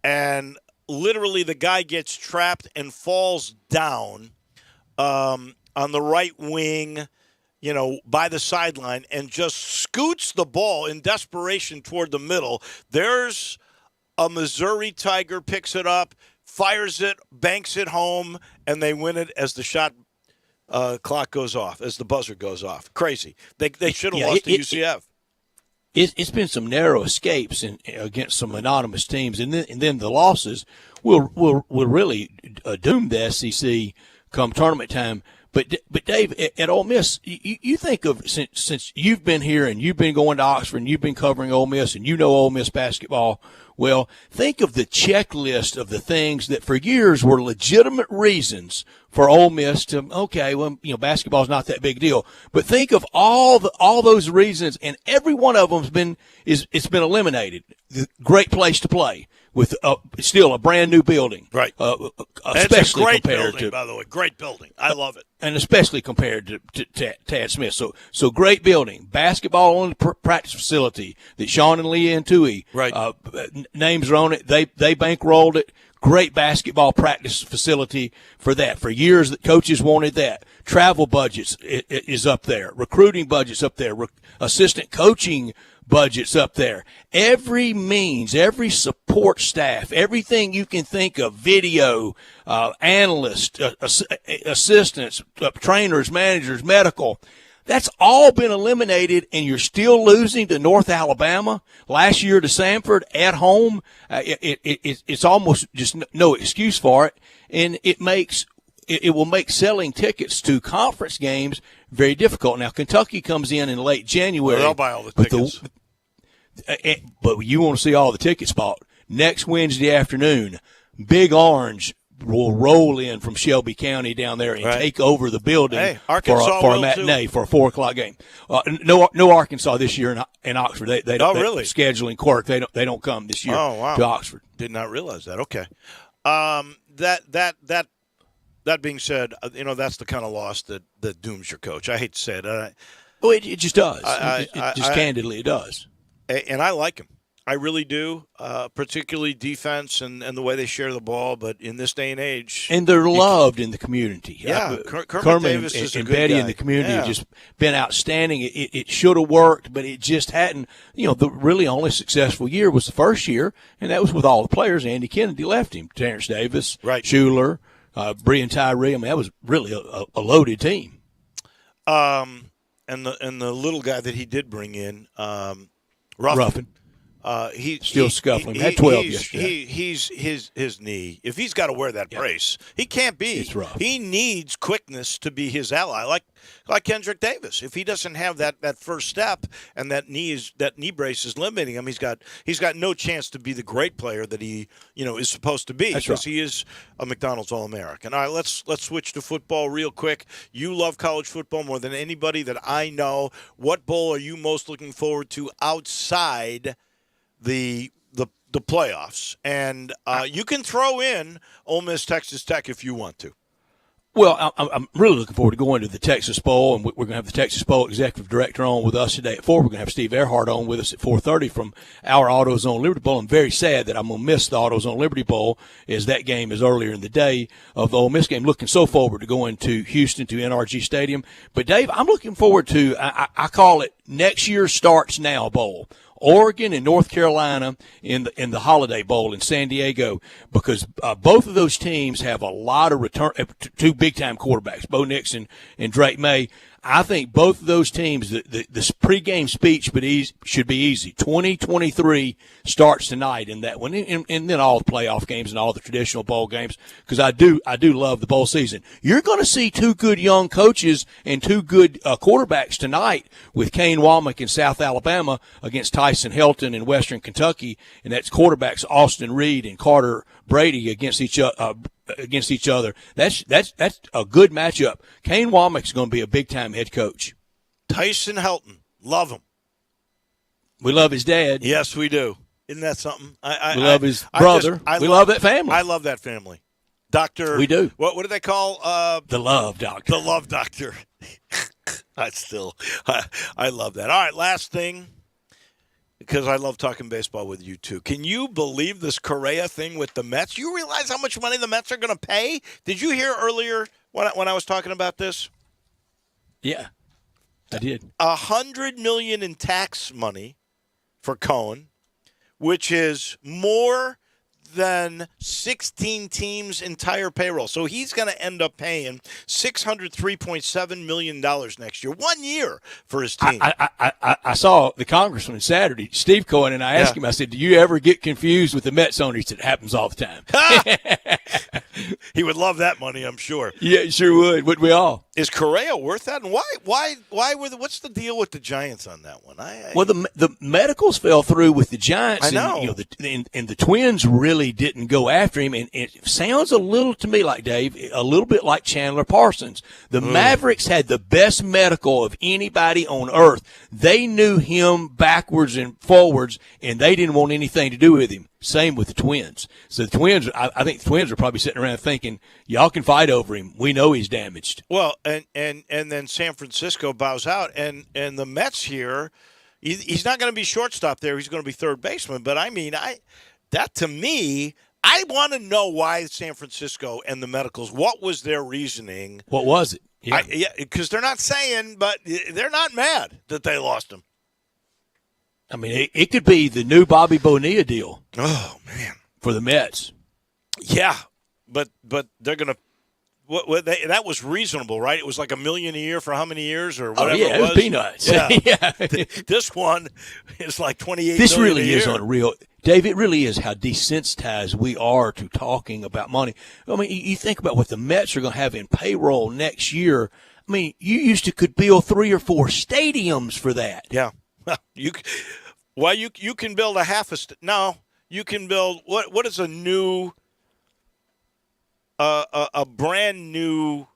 and literally the guy gets trapped and falls down on the right wing, by the sideline, and just scoots the ball in desperation toward the middle. There's a Missouri Tiger, picks it up, fires it, banks it home, and they win it as the shot clock goes off, as the buzzer goes off. Crazy. They should have lost to UCF. it's been some narrow escapes against some anonymous teams, and then the losses will really doom the SEC come tournament time. But Dave, at Ole Miss, you think of since you've been here and you've been going to Oxford and you've been covering Ole Miss and you know Ole Miss basketball well, think of the checklist of the things that for years were legitimate reasons for Ole Miss to, okay, well, basketball's not that big deal. But think of all those reasons, and every one of them's been eliminated. Great place to play with still a brand new building, right? Especially it's a great compared building, to, by the way, great building. I love it, and especially compared to Tad Smith. So great building, basketball on the practice facility that Sean and Leah Tui, right? Names are on it. They bankrolled it. Great basketball practice facility for that. For years, that coaches wanted that. Travel budgets is up there. Recruiting budgets up there. Assistant coaching budgets up there. Every means, every support staff, everything you can think of, video, analysts, assistants, trainers, managers, medical, that's all been eliminated, and you're still losing to North Alabama, last year to Samford at home. It's almost just no excuse for it, and it will make selling tickets to conference games very difficult. Now, Kentucky comes in late January. Well, they'll buy all the tickets. But you want to see all the tickets bought. Next Wednesday afternoon, Big Orange will roll in from Shelby County down there and take over the building for a matinee for a 4:00 game. No Arkansas this year in Oxford. They don't really? Scheduling quirk. They don't come this year to Oxford. Did not realize that. Okay. That being said, that's the kind of loss that dooms your coach. I hate to say it. It just does. Candidly, it does. And I like him. I really do, particularly defense and the way they share the ball. But in this day and age, and they're loved in the community. Yeah, Kermit Davis is a and good Betty guy. in the community have just been outstanding. It should have worked, but it just hadn't. The really only successful year was the first year, and that was with all the players. Andy Kennedy left him. Terrence Davis, Schuler, Bree and Tyree. I mean, that was really a loaded team. And the little guy that he did bring in, Ruffin. He's still scuffling. Had 12 yesterday. He's his knee. If he's got to wear that brace, he can't be. It's rough. He needs quickness to be his ally, like Kendrick Davis. If he doesn't have that first step and that knee brace is limiting him, he's got no chance to be the great player that he is supposed to be. Because he is a McDonald's All-American. All right, let's switch to football real quick. You love college football more than anybody that I know. What bowl are you most looking forward to outside the playoffs? And you can throw in Ole Miss Texas Tech if you want to. Well, I'm really looking forward to going to the Texas Bowl, and we're going to have the Texas Bowl executive director on with us today at 4. We're going to have Steve Earhart on with us at 4:30 from our AutoZone Liberty Bowl. I'm very sad that I'm going to miss the AutoZone Liberty Bowl, as that game is earlier in the day of the Ole Miss game. Looking so forward to going to Houston to NRG Stadium. But, Dave, I'm looking forward to, I call it Next Year Starts Now Bowl. Oregon and North Carolina in the Holiday Bowl in San Diego, because both of those teams have a lot of two big-time quarterbacks, Bo Nix and Drake May. I think both of those teams, the pregame speech should be easy. 2023 starts tonight in that one, and then all the playoff games and all the traditional bowl games, because I do love the bowl season. You're going to see two good young coaches and two good quarterbacks tonight with Kane Womack in South Alabama against Tyson Helton in Western Kentucky, and that's quarterbacks Austin Reed and Carter Brady against each other. That's a good matchup. Kane Womack's going to be a big-time head coach. Tyson Helton, love him. We love his dad. Yes, we do. Isn't that something? We love his brother. We love that family. I love that family. Doctor. We do. What do they call? The Love Doctor. The Love Doctor. I love that. All right, last thing, because I love talking baseball with you, too. Can you believe this Correa thing with the Mets? You realize how much money the Mets are going to pay? Did you hear earlier when I was talking about this? Yeah, I did. $100 million in tax money for Cohen, which is more than 16 teams' entire payroll. So he's going to end up paying $603.7 million next year. 1 year for his team. I saw the congressman Saturday, Steve Cohen, and I asked him, I said, do you ever get confused with the Mets owner? He said, it happens all the time. He would love that money, I'm sure. Yeah, sure would. Wouldn't we all? Is Correa worth that? And what's the deal with the Giants on that one? Well, the medicals fell through with the Giants. I know. And the Twins really didn't go after him. And it sounds a little to me like, Dave, a little bit like Chandler Parsons. The Mavericks had the best medical of anybody on earth. They knew him backwards and forwards, and they didn't want anything to do with him. Same with the Twins. So the Twins, I think the Twins are probably sitting around thinking, y'all can fight over him. We know he's damaged. Well, and then San Francisco bows out, and the Mets here, he's not going to be shortstop there. He's going to be third baseman. But, I mean, that to me, I want to know why San Francisco and the medicals, what was their reasoning? What was it? Yeah, because they're not saying, but they're not mad that they lost him. I mean, it could be the new Bobby Bonilla deal. Oh, man. For the Mets. Yeah, but they're going to that was reasonable, right? It was like $1 million a year for how many years or whatever it was peanuts. Yeah. This one is like $28 This million really a is year. unreal. Dave, it really is how desensitized we are to talking about money. I mean, you think about what the Mets are going to have in payroll next year. I mean, you used to could build 3 or 4 stadiums for that. Yeah. You can build a half a no, you can build what is a new a brand new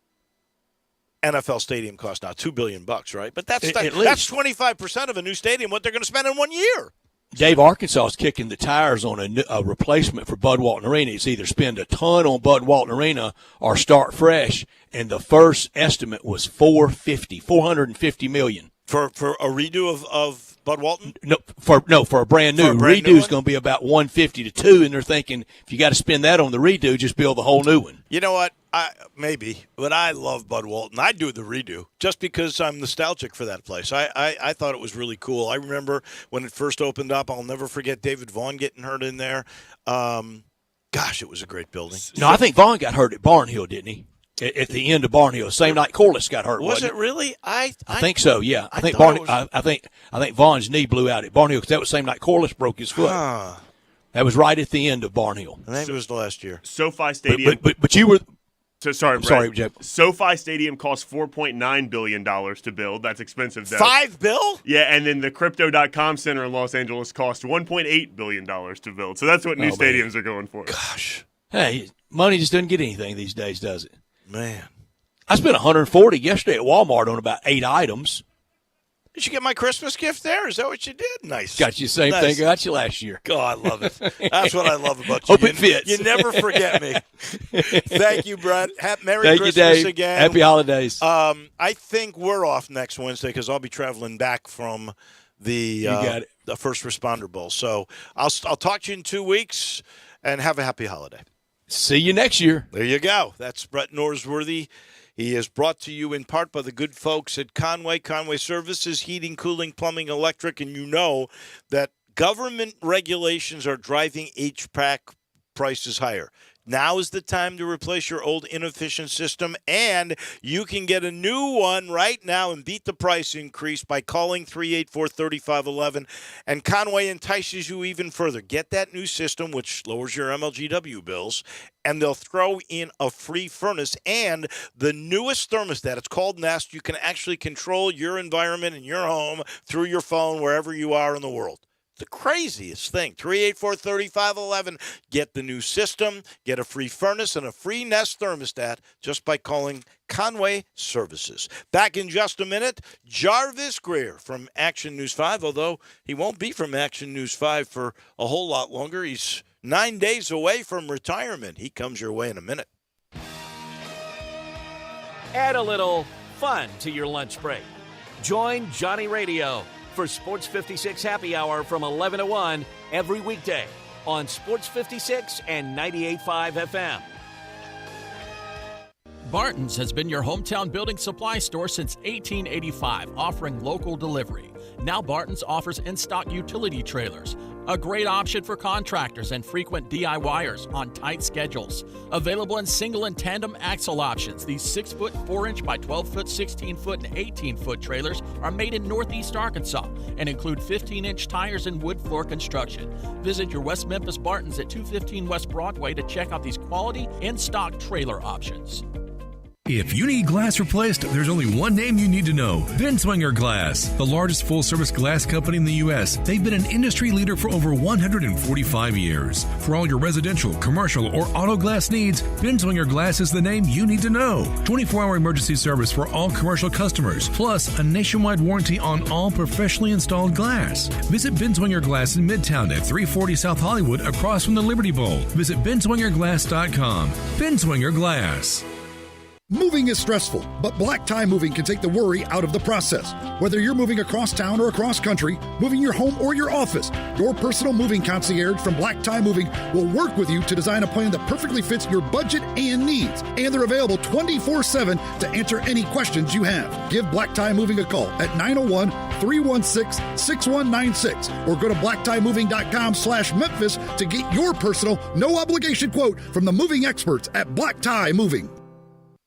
NFL stadium cost now? $2 billion, right? But that's 25% of a new stadium what they're going to spend in 1 year. Dave, Arkansas is kicking the tires on a replacement for Bud Walton Arena. It's either spend a ton on Bud Walton Arena or start fresh. And the first estimate was $450 million for a redo of Bud Walton. For a brand new. Redo is going to be about $150 to $200, and they're thinking if you got to spend that on the redo, just build the whole new one. You know what? Maybe, but I love Bud Walton. I'd do the redo just because I'm nostalgic for that place. I thought it was really cool. I remember when it first opened up. I'll never forget David Vaughn getting hurt in there. Gosh, it was a great building. No, I think Vaughn got hurt at Barnhill, didn't he? At the end of Barnhill, same night Corliss got hurt. Was it really? I think so. Yeah, I think Vaughn's knee blew out at Barnhill because that was the same night Corliss broke his foot. That was right at the end of Barnhill. I think it was the last year. SoFi Stadium. But you were. Sorry, Jeff. SoFi Stadium costs $4.9 billion to build. That's expensive, though. $5 billion? Yeah, and then the Crypto.com Center in Los Angeles cost $1.8 billion to build. So that's what new stadiums are going for. Gosh. Hey, money just doesn't get anything these days, does it? Man. I spent $140 yesterday at Walmart on about 8 items. Did you get my Christmas gift there? Is that what you did? Nice. Got you the same thing I got you last year. God, I love it. That's what I love about you. Hope it fits. You never forget me. Thank you, Brett. Merry Thank Christmas you, Dave. again. Happy holidays. I think we're off next Wednesday because I'll be traveling back from the First Responder Bowl. So I'll talk to you in 2 weeks, and have a happy holiday. See you next year. There you go. That's Brett Norsworthy. He is brought to you in part by the good folks at Conway Services, heating, cooling, plumbing, electric, and you know that government regulations are driving HVAC prices higher. Now is the time to replace your old inefficient system, and you can get a new one right now and beat the price increase by calling 384-3511. And Conway entices you even further. Get that new system, which lowers your MLGW bills, and they'll throw in a free furnace and the newest thermostat. It's called Nest. You can actually control your environment in your home through your phone wherever you are in the world. The craziest thing. 384-3511. Get the new system, get a free furnace and a free Nest thermostat just by calling Conway Services. Back in just a minute, Jarvis Greer from Action News 5, although he won't be from Action News 5 for a whole lot longer. He's 9 days away from retirement. He comes your way in a minute. Add a little fun to your lunch break. Join Johnny Radio for Sports 56 Happy Hour from 11 to 1 every weekday on Sports 56 and 98.5 FM. Barton's has been your hometown building supply store since 1885, offering local delivery. Now Barton's offers in-stock utility trailers, A great option for contractors and frequent DIYers on tight schedules. Available in single and tandem axle options, these 6-foot, 4-inch by 12-foot, 16-foot, and 18-foot trailers are made in Northeast Arkansas and include 15-inch tires and wood floor construction. Visit your West Memphis Bartons at 215 West Broadway to check out these quality in-stock trailer options. If you need glass replaced, there's only one name you need to know. Binswanger Glass, the largest full-service glass company in the U.S. They've been an industry leader for over 145 years. For all your residential, commercial, or auto glass needs, Binswanger Glass is the name you need to know. 24-hour emergency service for all commercial customers, plus a nationwide warranty on all professionally installed glass. Visit Binswanger Glass in Midtown at 340 South Hollywood across from the Liberty Bowl. Visit binswingerglass.com. Binswanger Glass. Moving is stressful, but Black Tie Moving can take the worry out of the process. Whether you're moving across town or across country, moving your home or your office, your personal moving concierge from Black Tie Moving will work with you to design a plan that perfectly fits your budget and needs. And they're available 24/7 to answer any questions you have. Give Black Tie Moving a call at 901-316-6196 or go to blacktiemoving.com/Memphis to get your personal, no obligation quote from the moving experts at Black Tie Moving.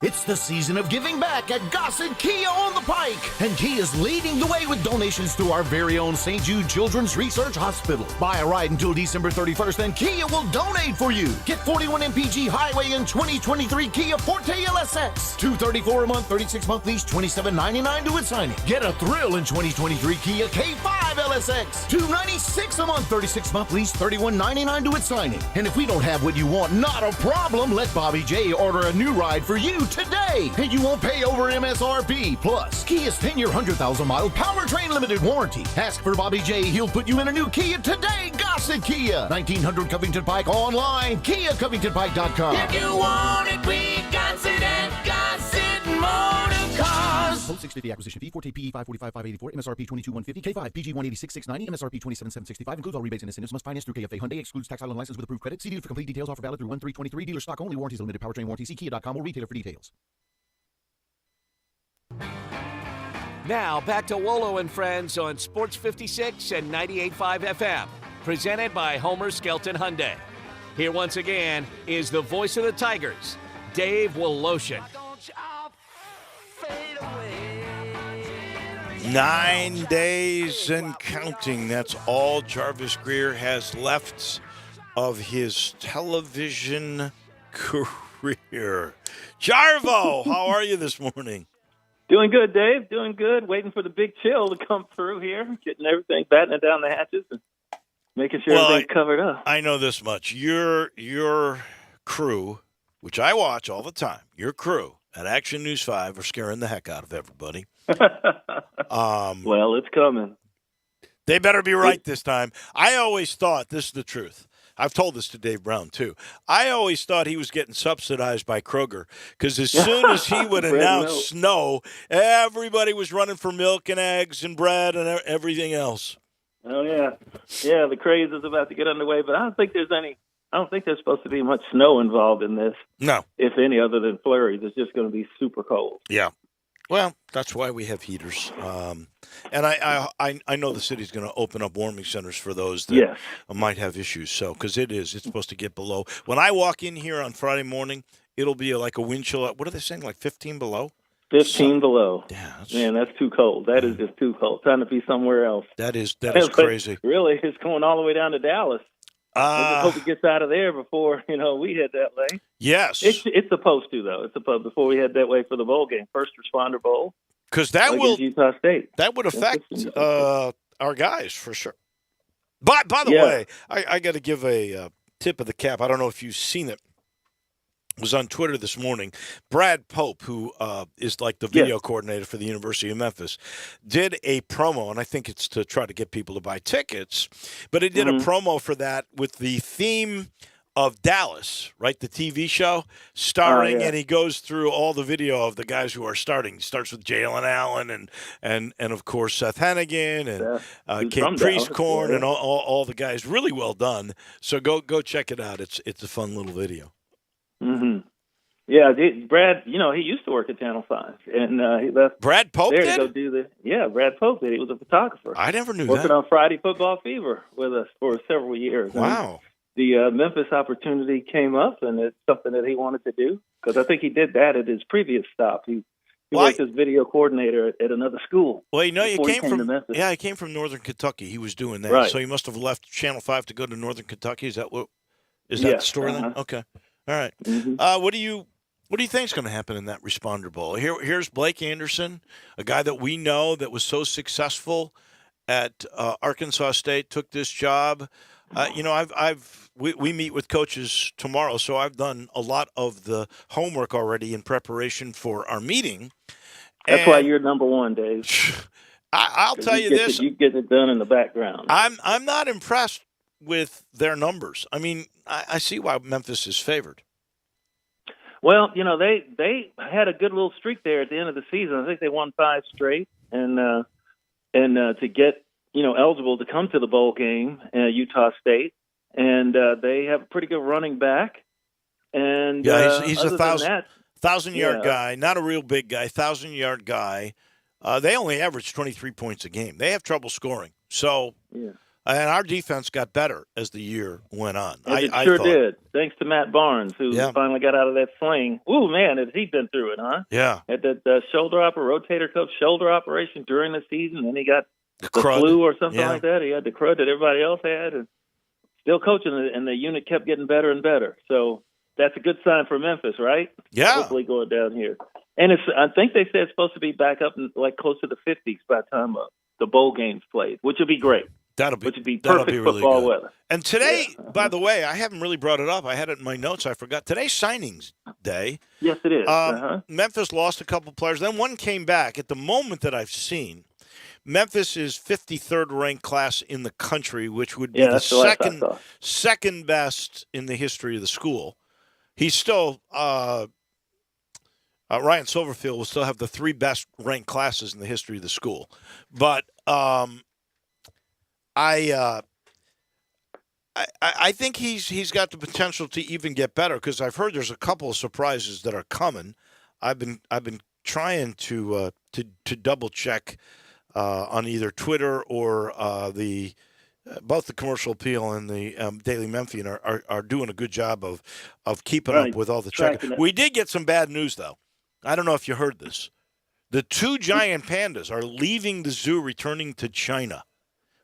It's the season of giving back at Gossett Kia on the Pike, and Kia is leading the way with donations to our very own St. Jude Children's Research Hospital. Buy a ride until December 31st, and Kia will donate for you. Get 41 MPG Highway and 2023 Kia Forte LSX. $234 a month, 36-month lease, $27.99 to its signing. Get a thrill in 2023 Kia K5 LSX. $296 a month, 36-month lease, $31.99 to its signing. And if we don't have what you want, not a problem. Let Bobby J order a new ride for you today, and you won't pay over MSRP. Plus, Kia's 10-year, 100,000-mile powertrain limited warranty. Ask for Bobby J. He'll put you in a new Kia today. Gossett Kia, 1900 Covington Pike, online, KiaCovingtonPike.com. If you want it, we got it at Gossett Motor Cars. Post 650 acquisition fee, Forte PE 545,584, MSRP 22,150, K5 PG 186,690, MSRP 27,765, includes all rebates and incentives, must finance through KFA Hyundai, excludes tax island license with approved credit. See dealer for complete details, offer valid through 1/3/23, dealer stock only, warranties limited, powertrain warranty, see Kia.com or retailer for details. Now back to Wolo and Friends on Sports 56 and 98.5 FM, presented by Homer Skelton Hyundai. Here once again is the voice of the Tigers, Dave Woloshin. 9 days and counting. That's all Jarvis Greer has left of his television career. Jarvo, how are you this morning? Doing good, Dave. Doing good. Waiting for the big chill to come through here. Getting everything, battening down the hatches and making sure everything's covered up. I know this much. Your crew, which I watch all the time, your crew at Action News 5 are scaring the heck out of everybody. Well, it's coming. They better be right this time. I always thought, this is the truth, I've told this to Dave Brown, too. I always thought he was getting subsidized by Kroger because as soon as he would announce snow, everybody was running for milk and eggs and bread and everything else. Oh, yeah. Yeah, the craze is about to get underway, but I don't think there's supposed to be much snow involved in this. No. If any, other than flurries. It's just going to be super cold. Yeah. Well, that's why we have heaters. And I know the city's going to open up warming centers for those that might have issues. So, because it's supposed to get below. When I walk in here on Friday morning, it'll be like a wind chill. What are they saying? Like 15 below? 15 below. Yeah. Man, that's too cold. That is just too cold. Trying to be somewhere else. That is crazy. Really, it's going all the way down to Dallas. I just hope it gets out of there before, we head that way. Yes. It's supposed to, though. It's supposed before we head that way for the bowl game, First Responder Bowl. Because that will Utah State. That would affect our guys for sure. By the way, I got to give a tip of the cap. I don't know if you've seen it. It was on Twitter this morning. Brad Pope, who is like the video coordinator for the University of Memphis, did a promo, and I think it's to try to get people to buy tickets, but he did a promo for that with the theme of Dallas, right, the TV show, starring, and he goes through all the video of the guys who are starting. He starts with Jalen Allen and of course, Seth Hennigan and Kate Priestcorn and all the guys. Really well done. So go check it out. It's a fun little video. Mm-hmm. Yeah, Brad, he used to work at Channel 5, and he left Brad Pope there did? to go do Brad Pope did. He was a photographer. I never knew working that. on Friday Football Fever with us for several years. Wow. And the Memphis opportunity came up, and it's something that he wanted to do, because I think he did that at his previous stop. He worked as video coordinator at another school. Well, he came from to Memphis. Yeah, he came from Northern Kentucky. He was doing that, Right. so he must have left Channel 5 to go to Northern Kentucky. Is that that the Yes, story? Then? uh-huh. Okay, all right. Mm-hmm. What do you think is going to happen in that responder bowl? Here's Blake Anderson, a guy that we know that was so successful at Arkansas State, took this job. We meet with coaches tomorrow, so I've done a lot of the homework already in preparation for our meeting. That's why you're number one, Dave. I'll tell you this: you get it done in the background. I'm not impressed with their numbers. I mean, I see why Memphis is favored. Well, they had a good little streak there at the end of the season. I think they won 5 straight, and to get eligible to come to the bowl game, Utah State, and they have a pretty good running back. And he's a 1,000-yard guy, not a real big guy, 1,000-yard guy. They only average 23 points a game. They have trouble scoring. So, and our defense got better as the year went on. It sure did, thanks to Matt Barnes, who finally got out of that sling. Ooh, man, has he been through it, huh? Yeah. Had that rotator cuff shoulder operation during the season, and he got the crud. flu or something like that. He had the crud that everybody else had, and still coaching, and the unit kept getting better and better. So that's a good sign for Memphis, right? Yeah. Hopefully going down here. And I think they said it's supposed to be back up in close to the 50s by the time the bowl games played, which would be great. Which would be perfect really football good. weather. And today, by the way, I haven't really brought it up. I had it in my notes. I forgot. Today's signings day. Yes, it is. Memphis lost a couple players. Then one came back. At the moment that I've seen, Memphis is 53rd ranked class in the country, which would be the second best in the history of the school. He's still Ryan Silverfield will still have the 3 best ranked classes in the history of the school. But I think he's got the potential to even get better, because I've heard there's a couple of surprises that are coming. I've been trying to double check on either Twitter or both the Commercial Appeal and the Daily Memphian are doing a good job of keeping up with all the check. We did get some bad news though. I don't know if you heard this. The 2 giant pandas are leaving the zoo, returning to China.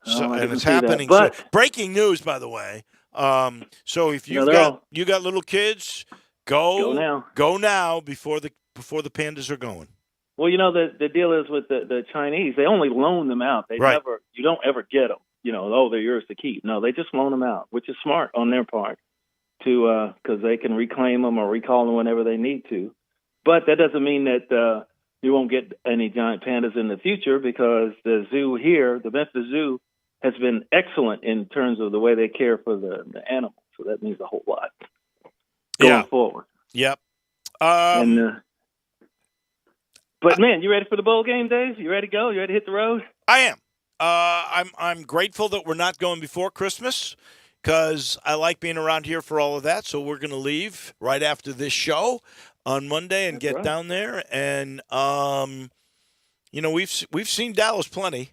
So, and it's happening. So, breaking news, by the way. So if you got little kids, go now before the pandas are going. Well, the deal is with the Chinese, they only loan them out. You don't ever get them. They're yours to keep. No, they just loan them out, which is smart on their part, because they can reclaim them or recall them whenever they need to. But that doesn't mean that you won't get any giant pandas in the future, because the zoo here, the Memphis Zoo, has been excellent in terms of the way they care for the animals. So that means a whole lot going forward. Yep. But man, you ready for the bowl game, Dave? You ready to go? You ready to hit the road? I am. I'm grateful that we're not going before Christmas, because I like being around here for all of that. So we're going to leave right after this show on Monday and get down there. And we've seen Dallas plenty.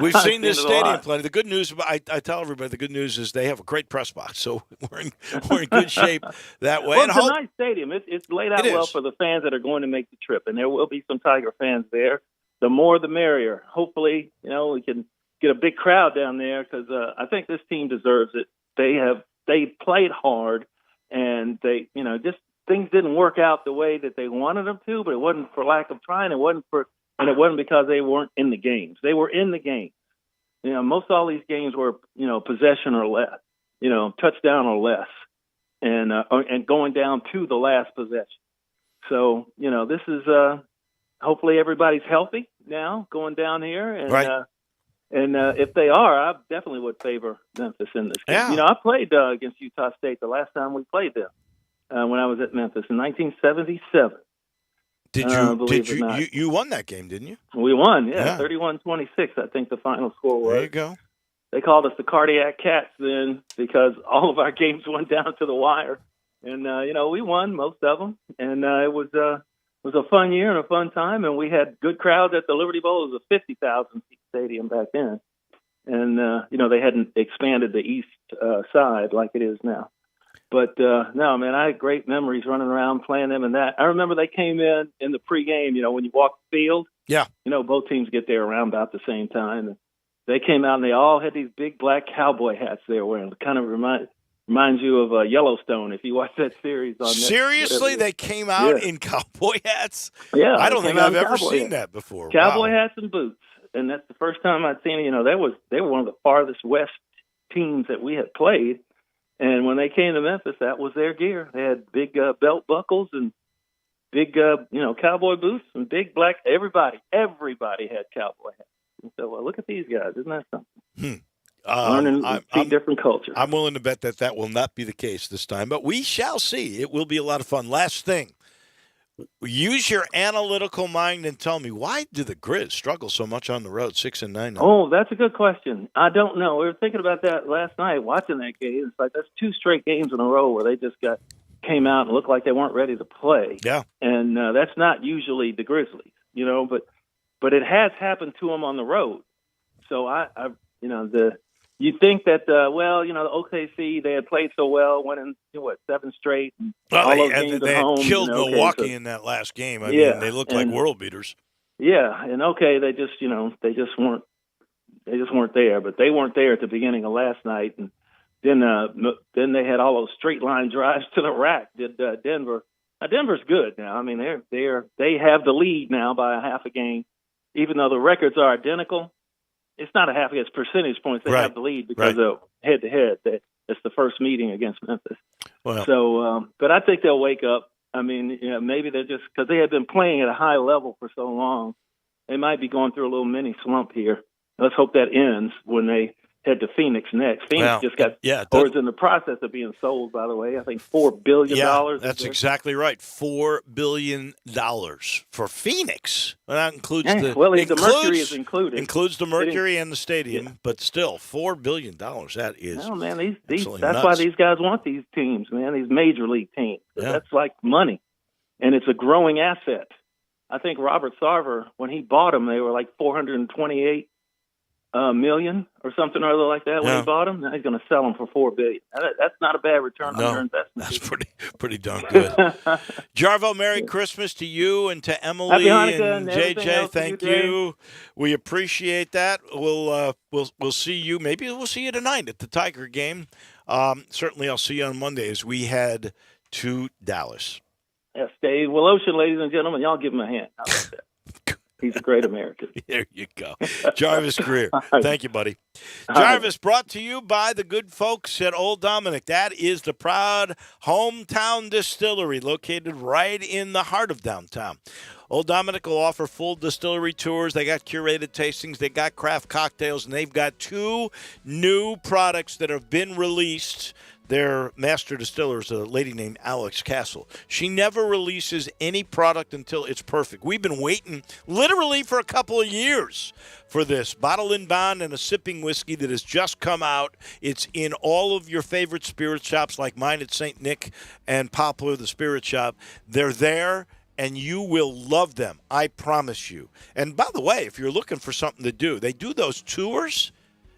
We've seen this stadium plenty. The good news, I tell everybody, the good news is they have a great press box, so we're in good shape that way. Well, it's a nice stadium. It's laid out well for the fans that are going to make the trip, and there will be some Tiger fans there. The more, the merrier. Hopefully, we can get a big crowd down there, because I think this team deserves it. They played hard, and they just things didn't work out the way that they wanted them to, but it wasn't for lack of trying. And it wasn't because they weren't in the games. They were in the games. Most all these games were, possession or less, touchdown or less, and going down to the last possession. So, this is hopefully everybody's healthy now going down here. And if they are, I definitely would favor Memphis in this game. Yeah. I played against Utah State the last time we played them when I was at Memphis in 1977. You won that game, didn't you? We won, 31-26, I think the final score was. There you go. They called us the Cardiac Cats then, because all of our games went down to the wire. And we won most of them, and it was a fun year and a fun time, and we had good crowds at the Liberty Bowl. It was a 50,000 seat stadium back then, and they hadn't expanded the east side like it is now. But no, man, I had great memories running around playing them and that. I remember they came in the pregame. When you walk the field, yeah, both teams get there around about the same time. And they came out and they all had these big black cowboy hats they were wearing. It kind of reminds you of Yellowstone if you watch that series on Seriously, they came out in cowboy hats? Yeah, I don't think I've ever seen that before. Cowboy hats and boots, and that's the first time I'd seen it. They were one of the farthest west teams that we had played, and when they came to Memphis, that was their gear. They had big belt buckles and big cowboy boots and big black. Everybody had cowboy hats. And so look at these guys, isn't that something? Learning different cultures. I'm willing to bet that will not be the case this time, but we shall see. It will be a lot of fun. Last thing, use your analytical mind and tell me, why do the Grizz struggle so much on the road, 6-9 now? Oh, that's a good question. I don't know. We were thinking about that last night, watching that game. It's like that's 2 straight games in a row where they just came out and looked like they weren't ready to play. Yeah, and that's not usually the Grizzlies, but it has happened to them on the road. So you think that, the OKC, they had played so well, winning, 7 straight. And all those games they at had home, killed Milwaukee in that last game. I mean, they looked like world beaters. Yeah, and they just weren't there. But they weren't there at the beginning of last night. And then they had all those straight line drives to the rack. Did Denver? Now, Denver's good now. I mean, they have the lead now by a half a game, even though the records are identical. It's not a half; it's percentage points. They have the lead because of head-to-head. That's the first meeting against Memphis. Well, so, but I think they'll wake up. I mean, maybe they're just because they have been playing at a high level for so long. They might be going through a little mini slump here. Let's hope that ends when they head to Phoenix next. Phoenix just got, or is in the process of being sold, by the way. I think $4 billion. Yeah, that's exactly right. $4 billion for Phoenix. Well, that includes the Mercury is included. Includes the Mercury and the stadium, but still $4 billion. That is. Oh man, that's nuts. why these guys want these teams, man. These major league teams. That's like money, and it's a growing asset. I think Robert Sarver, when he bought them, they were like $428 million or something or other like that when he bought them. Now he's going to sell them for $4 billion. That's not a bad return on your investment. That's pretty darn good. Jarvo, Merry Christmas to you and to Emily and JJ. Thank you. We appreciate that. We'll see you. Maybe we'll see you tonight at the Tiger game. Certainly, I'll see you on Monday as we head to Dallas. Yes, Dave Wolo, ladies and gentlemen, y'all give him a hand. How about that? He's a great American. There you go. Jarvis Greer. Thank you, buddy. Jarvis, brought to you by the good folks at Old Dominick. That is the proud hometown distillery located right in the heart of downtown. Old Dominick will offer full distillery tours. They got curated tastings. They got craft cocktails, and they've got 2 new products that have been released. Their master distiller is a lady named Alex Castle. She never releases any product until it's perfect. We've been waiting literally for a couple of years for this. Bottle and Bond and a sipping whiskey that has just come out. It's in all of your favorite spirit shops like mine at St. Nick and Poplar, the spirit shop. They're there, and you will love them. I promise you. And by the way, if you're looking for something to do, they do those tours.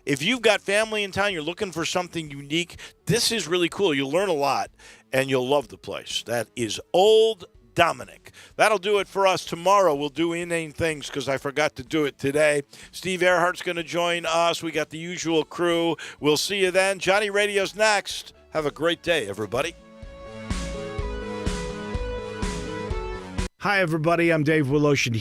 If you've got family in town, you're looking for something unique, this is really cool. You'll learn a lot, and you'll love the place. That is Old Dominick. That'll do it for us. Tomorrow we'll do inane things because I forgot to do it today. Steve Earhart's going to join us. We got the usual crew. We'll see you then. Johnny Radio's next. Have a great day, everybody. Hi, everybody. I'm Dave Wolo here.